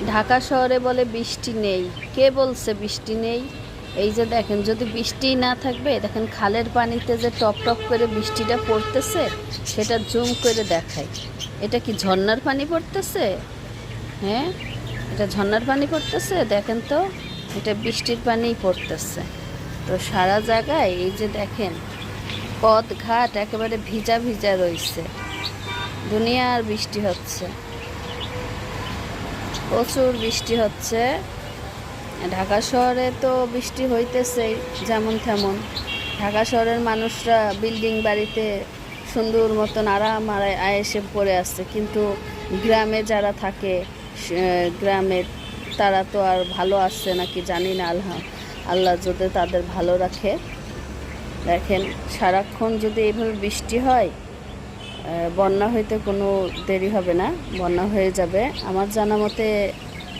ঢাকা শহরে বলে বৃষ্টি নেই। কে বলছে বৃষ্টি নেই? এই যে দেখেন, যদি বৃষ্টিই না থাকবে, দেখেন খালের পানিতে যে টপ টপ করে বৃষ্টিটা পড়তেছে, সেটা জুম করে দেখায়। এটা কি ঝর্ণার পানি পড়তেছে? হ্যাঁ, এটা ঝর্ণার পানি পড়তেছে? দেখেন তো, এটা বৃষ্টির পানিই পড়তেছে। তো সারা জায়গায় এই যে দেখেন, পথ ঘাট একেবারে ভিজা ভিজা রইছে। দুনিয়ার বৃষ্টি হচ্ছে, প্রচুর বৃষ্টি হচ্ছে। ঢাকা শহরে তো বৃষ্টি হইতেছেই যেমন তেমন। ঢাকা শহরের মানুষরা বিল্ডিং বাড়িতে সুন্দর মতন আরাম আয়েসে পড়ে আসছে, কিন্তু গ্রামে যারা থাকে, গ্রামে তারা তো আর ভালো আসছে নাকি জানি না। আল্লাহ যদি তাদের ভালো রাখে। দেখেন, সারাক্ষণ যদি এইভাবে বৃষ্টি হয়, বন্যা হইতে কোনো দেরি হবে না, বন্যা হয়ে যাবে। আমার জানা মতে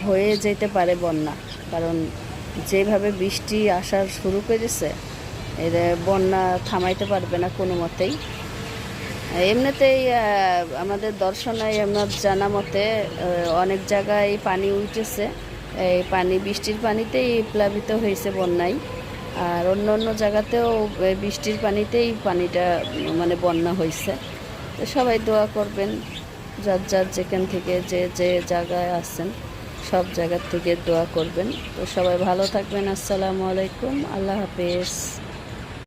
হয়ে যেতে পারে বন্যা, কারণ যেভাবে বৃষ্টি আসার শুরু করেছে, এর বন্যা থামাইতে পারবে না কোনো মতেই। এমনিতেই আমাদের দর্শনায় আমার জানা মতে অনেক জায়গায় পানি উঠেছে। এই পানি বৃষ্টির পানিতেই প্লাবিত হয়েছে বন্যায়। আর অন্য অন্য জায়গাতেও বৃষ্টির পানিতেই পানিটা মানে বন্যা হয়েছে। তো সবাই দোয়া করবেন, যার যার যেখান থেকে যে যে জায়গায় আছেন, সব জায়গার থেকে দোয়া করবেন। তো সবাই ভালো থাকবেন। আসসালামু আলাইকুম, আল্লাহ হাফেজ।